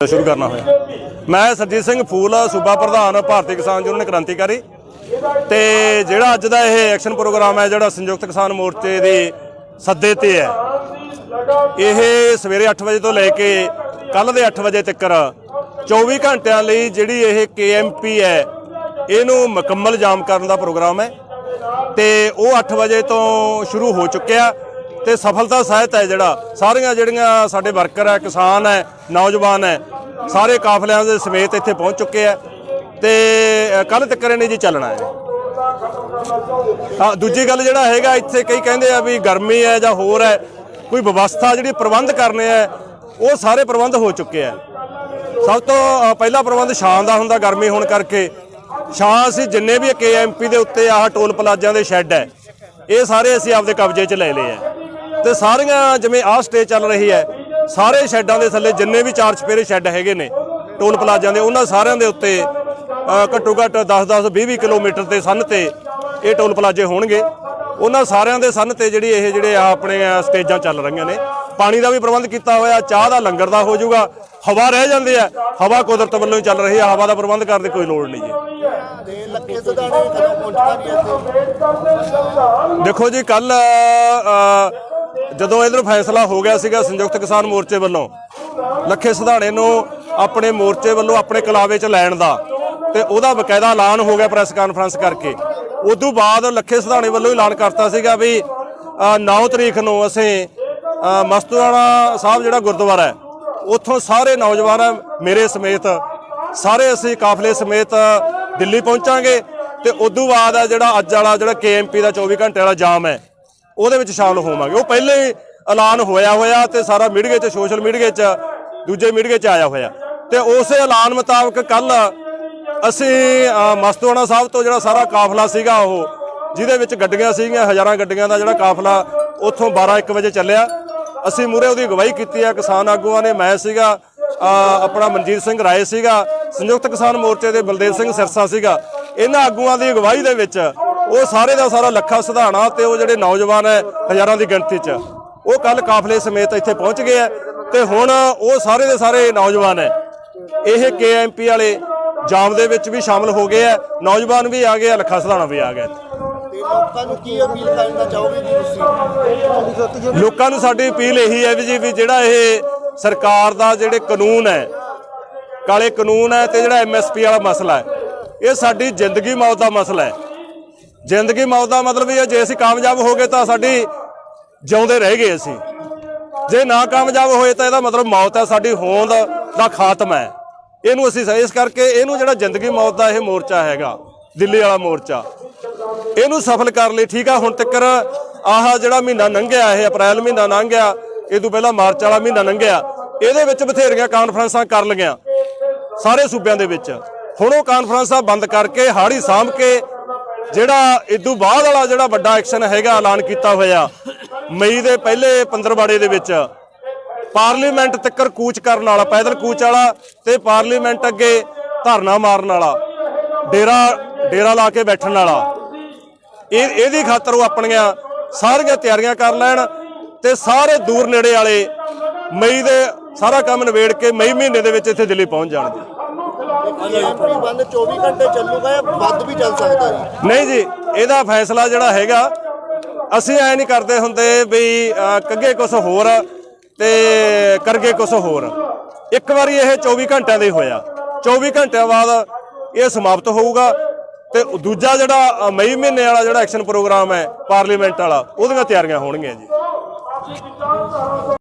शुरू करना होया। मैं सरजीत सिंह फूल सूबा प्रधान भारतीय किसान यूनियन क्रांतिकारी ते जिहड़ा अज दा यह एक्शन प्रोग्राम है जिहड़ा संयुक्त किसान मोर्चे दे सद्दे ते है, यह सवेरे 8 बजे तो लैके कल दे 8 बजे तक 24 घंटिਆਂ ਲਈ ਜਿਹੜੀ ਇਹ KMP है ਇਹਨੂੰ ਮੁਕੰਮਲ ਜਾਮ ਕਰਨ ਦਾ प्रोग्राम है ਤੇ ਉਹ 8 ਵਜੇ ਤੋਂ शुरू हो चुक्या ਤੇ सफलता सहित है ਜਿਹੜਾ ਸਾਰੀਆਂ ਜਿਹੜੀਆਂ ਸਾਡੇ ਵਰਕਰ है किसान है नौजवान है ਸਾਰੇ ਕਾਫਲਿਆਂ ਦੇ ਸਮੇਤ ਇੱਥੇ ਪਹੁੰਚ ਚੁੱਕੇ ਹੈ ਤੇ ਕੱਲ ਤੱਕ ਨਹੀਂ ਜੀ ਚੱਲਣਾ ਹੈ। ਹਾਂ, ਦੂਜੀ ਗੱਲ ਜਿਹੜਾ ਹੈਗਾ ਇੱਥੇ ਕਈ ਕਹਿੰਦੇ ਆ ਵੀ ਗਰਮੀ ਹੈ ਜਾਂ ਹੋਰ ਹੈ, ਕੋਈ ਵਿਵਸਥਾ ਜਿਹੜੀ ਪ੍ਰਬੰਧ ਕਰਨੇ ਹੈ ਉਹ ਸਾਰੇ ਪ੍ਰਬੰਧ ਹੋ ਚੁੱਕੇ ਹੈ। ਸਭ ਤੋਂ ਪਹਿਲਾ ਪ੍ਰਬੰਧ ਛਾਂ ਦਾ ਹੁੰਦਾ, ਗਰਮੀ ਹੋਣ ਕਰਕੇ ਛਾਂ ਅਸੀਂ ਜਿੰਨੇ ਵੀ KMP ਦੇ ਉੱਤੇ ਆਹ ਟੋਲ ਪਲਾਜ਼ਿਆਂ ਦੇ ਸ਼ੈੱਡ ਹੈ ਇਹ ਸਾਰੇ ਅਸੀਂ ਆਪਦੇ ਕਬਜ਼ੇ 'ਚ ਲੈ ਲਏ ਹੈ ਤੇ ਸਾਰੀਆਂ ਜਿਵੇਂ ਆਹ ਸਟੇਜ ਚੱਲ ਰਹੀ ਹੈ ਸਾਰੇ ਸ਼ੈੱਡਾਂ ਦੇ ਥੱਲੇ ਜਿੰਨੇ ਵੀ 4 ਚੁਫੇਰੇ ਸ਼ੈੱਡ ਹੈਗੇ ਨੇ ਟੋਲ ਪਲਾਜ਼ਿਆਂ ਦੇ ਉਹਨਾਂ ਸਾਰਿਆਂ ਦੇ ਉੱਤੇ ਘੱਟੋ ਘੱਟ 10-10 20-20 ਕਿਲੋਮੀਟਰ ਦੇ ਸੰਨ ਤੇ ਇਹ ਟੋਲ ਪਲਾਜ਼ੇ ਹੋਣਗੇ। ਉਹਨਾਂ ਸਾਰਿਆਂ ਦੇ ਸੰਨ ਤੇ ਜਿਹੜੇ ਆਪਣੇ ਸਟੇਜਾਂ ਚੱਲ ਰਹੀਆਂ ਨੇ, ਪਾਣੀ ਦਾ ਵੀ ਪ੍ਰਬੰਧ ਕੀਤਾ ਹੋਇਆ, ਚਾਹ ਦਾ ਲੰਗਰ ਦਾ ਹੋ ਜਾਊਗਾ, ਹਵਾ ਰਹਿ ਜਾਂਦੀ ਹੈ, ਹਵਾ ਕੁਦਰਤ ਵੱਲੋਂ ਹੀ ਚੱਲ ਰਹੀ ਹੈ, ਹਵਾ ਦਾ ਪ੍ਰਬੰਧ ਕਰਨ ਦੀ ਕੋਈ ਲੋੜ ਨਹੀਂ ਜੀ। ਦੇਖੋ ਜੀ ਕੱਲ ਜਦੋਂ इधर फैसला हो गया सीगा संयुक्त किसान मोर्चे वालों लखे सिधाणे नूं अपने मोर्चे वालों अपने कलावे च लैण दा ते उहदा बकायदा ऐलान हो गया प्रेस कॉन्फ्रेंस करके। उदों बाद लखे सिधाणे वालों ऐलान करता सीगा भी 9 तरीक नूं असीं मस्तूआणा साहब जिहड़ा गुरुद्वारा है उत्थों सारे नौजवान मेरे समेत सारे असीं काफले समेत दिल्ली पहुंचांगे ते उदों बाद जिहड़ा अज वाला जिहड़ा KMP दा 24 घंटे वाला जाम है ਉਹਦੇ ਵਿੱਚ ਸ਼ਾਮਲ ਹੋਵਾਂਗੇ। ਉਹ ਪਹਿਲੇ ਹੀ ਐਲਾਨ ਹੋਇਆ ਤੇ ਸਾਰਾ ਮੀਡੀਆ 'ਚ ਸੋਸ਼ਲ ਮੀਡੀਆ 'ਚ ਦੂਜੇ ਮੀਡੀਆ 'ਚ ਆਇਆ ਹੋਇਆ ਤੇ ਉਸੇ ਐਲਾਨ ਮੁਤਾਬਕ ਕੱਲ ਅਸੀਂ ਮਸਤੂਆਣਾ ਸਾਹਿਬ ਤੋਂ ਜਿਹੜਾ ਸਾਰਾ ਕਾਫਲਾ ਸੀਗਾ ਉਹ ਜਿਹਦੇ ਵਿੱਚ ਗੱਡੀਆਂ ਸੀਗੀਆਂ ਹਜ਼ਾਰਾਂ ਗੱਡੀਆਂ ਦਾ ਜਿਹੜਾ ਕਾਫਲਾ ਉੱਥੋਂ 12-1 ਵਜੇ ਚੱਲਿਆ। ਅਸੀਂ ਮੂਹਰੇ ਉਹਦੀ ਅਗਵਾਈ ਕੀਤੀ ਆ ਕਿਸਾਨ ਆਗੂਆਂ ਨੇ, ਮੈਂ ਸੀਗਾ, ਆਪਣਾ ਮਨਜੀਤ ਸਿੰਘ ਰਾਏ ਸੀਗਾ, ਸੰਯੁਕਤ ਕਿਸਾਨ ਮੋਰਚੇ ਦੇ ਬਲਦੇਵ ਸਿੰਘ ਸਿਰਸਾ ਸੀਗਾ। ਇਹਨਾਂ ਆਗੂਆਂ ਦੀ ਅਗਵਾਈ ਦੇ ਵਿੱਚ ਉਹ ਸਾਰੇ ਦਾ ਸਾਰਾ ਲੱਖਾ ਸਿਧਾਣਾ ਤੇ ਉਹ ਜਿਹੜੇ ਨੌਜਵਾਨ ਹੈ ਹਜ਼ਾਰਾਂ ਦੀ ਗਿਣਤੀ 'ਚ ਉਹ ਕੱਲ ਕਾਫਲੇ ਸਮੇਤ ਇੱਥੇ ਪਹੁੰਚ ਗਏ ਹੈ ਤੇ ਹੁਣ ਉਹ ਸਾਰੇ ਦੇ ਸਾਰੇ ਨੌਜਵਾਨ ਹੈ ਇਹ KMP ਵਾਲੇ ਜਾਮ ਦੇ ਵਿੱਚ ਵੀ ਸ਼ਾਮਲ ਹੋ ਗਏ ਹੈ। ਨੌਜਵਾਨ ਵੀ ਆ ਗਏ, ਲੱਖਾ ਸਿਧਾਣਾ ਵੀ ਆ ਗਿਆ। ਲੋਕਾਂ ਨੂੰ ਕੀ ਅਪੀਲ ਕਰਨਾ ਚਾਹੋਗੇ ਜੀ ਤੁਸੀਂ? ਲੋਕਾਂ ਨੂੰ ਸਾਡੀ ਅਪੀਲ ਇਹੀ ਹੈ ਵੀ ਜਿਹੜਾ ਇਹ ਸਰਕਾਰ ਦਾ ਜਿਹੜੇ ਕਾਨੂੰਨ ਹੈ, ਕਾਲੇ ਕਾਨੂੰਨ ਹੈ ਤੇ ਜਿਹੜਾ MSP ਵਾਲਾ ਮਸਲਾ ਹੈ ਇਹ ਸਾਡੀ ਜ਼ਿੰਦਗੀ ਮੌਤ ਦਾ ਮਸਲਾ ਹੈ। ਜ਼ਿੰਦਗੀ ਮੌਤ ਦਾ ਮਤਲਬ ਇਹ ਹੈ ਜੇ ਅਸੀਂ ਕਾਮਯਾਬ ਹੋ ਗਏ ਤਾਂ ਸਾਡੀ ਜਿਉਂਦੇ ਰਹਿ ਗਏ, ਅਸੀਂ ਜੇ ਨਾ ਕਾਮਯਾਬ ਹੋਏ ਤਾਂ ਇਹਦਾ ਮਤਲਬ ਮੌਤ ਹੈ, ਸਾਡੀ ਹੋਂਦ ਦਾ ਖਾਤਮਾ ਹੈ। ਇਹਨੂੰ ਅਸੀਂ ਇਸ ਕਰਕੇ ਇਹਨੂੰ ਜਿਹੜਾ ਜ਼ਿੰਦਗੀ ਮੌਤ ਦਾ ਇਹ ਮੋਰਚਾ ਹੈਗਾ ਦਿੱਲੀ ਵਾਲਾ ਮੋਰਚਾ ਇਹਨੂੰ ਸਫਲ ਕਰਨ ਲਈ ਠੀਕ ਆ। ਹੁਣ ਤੱਕ ਆਹ ਜਿਹੜਾ ਮਹੀਨਾ ਲੰਘਿਆ ਇਹ ਅਪ੍ਰੈਲ ਮਹੀਨਾ ਲੰਘ ਗਿਆ, ਇਹ ਤੋਂ ਪਹਿਲਾਂ ਮਾਰਚ ਵਾਲਾ ਮਹੀਨਾ ਲੰਘਿਆ, ਇਹਦੇ ਵਿੱਚ ਬਥੇਰੀਆਂ ਕਾਨਫਰੰਸਾਂ ਕਰ ਲਈਆਂ ਸਾਰੇ ਸੂਬਿਆਂ ਦੇ ਵਿੱਚ। ਹੁਣ ਉਹ ਕਾਨਫਰੰਸਾਂ ਬੰਦ ਕਰਕੇ ਹਾੜੀ ਸਾਂਭ ਕੇ ਜਿਹੜਾ ਇਦੋਂ ਬਾਅਦ ਵਾਲਾ ਜਿਹੜਾ ਵੱਡਾ ਐਕਸ਼ਨ ਹੈਗਾ ਐਲਾਨ ਕੀਤਾ ਹੋਇਆ ਮਈ ਦੇ ਪਹਿਲੇ 15 ਦੇ ਵਿੱਚ ਪਾਰਲੀਮੈਂਟ ਤੱਕ ਕੂਚ ਕਰਨ ਵਾਲਾ, ਪੈਦਲ ਕੂਚ ਵਾਲਾ ਤੇ ਪਾਰਲੀਮੈਂਟ ਅੱਗੇ ਧਰਨਾ ਮਾਰਨ ਵਾਲਾ, ਡੇਰਾ ਲਾ ਕੇ ਬੈਠਣ ਵਾਲਾ, ਇਹਦੀ ਖਾਤਰ ਉਹ ਆਪਣੀਆਂ ਸਾਰੀਆਂ ਤਿਆਰੀਆਂ ਕਰ ਲੈਣ ਤੇ ਸਾਰੇ ਦੂਰ ਨੇੜੇ ਵਾਲੇ ਮਈ ਦੇ ਸਾਰਾ ਕੰਮ ਨਿਬੇੜ ਕੇ ਮਈ ਮਹੀਨੇ ਦੇ ਵਿੱਚ ਇੱਥੇ ਦਿੱਲੀ ਪਹੁੰਚ ਜਾਣਗੇ। ਬੰਦ 24 ਘੰਟੇ ਚੱਲੂਗਾ ਜਾਂ ਵੱਧ ਵੀ ਚੱਲ ਸਕਦਾ ਜੀ? ਨਹੀਂ ਜੀ, ਇਹਦਾ ਫੈਸਲਾ ਜਿਹੜਾ ਹੈਗਾ ਅਸੀਂ ਐ ਨਹੀਂ ਕਰਦੇ ਹੁੰਦੇ ਵੀ ਕੱਗੇ ਕੁਛ ਹੋਰ ਤੇ ਕਰਗੇ ਕੁਛ ਹੋਰ। ਇੱਕ ਵਾਰੀ ਇਹ 24 ਘੰਟਿਆਂ ਦੇ ਹੋਇਆ, 24 ਘੰਟਿਆਂ ਬਾਅਦ ਇਹ ਸਮਾਪਤ ਹੋਊਗਾ ਤੇ ਦੂਜਾ ਜਿਹੜਾ ਮਈ ਮਹੀਨੇ ਵਾਲਾ ਜਿਹੜਾ ਐਕਸ਼ਨ ਪ੍ਰੋਗਰਾਮ ਹੈ ਪਾਰਲੀਮੈਂਟ ਵਾਲਾ ਉਹਦੀਆਂ ਤਿਆਰੀਆਂ ਹੋਣਗੀਆਂ ਜੀ।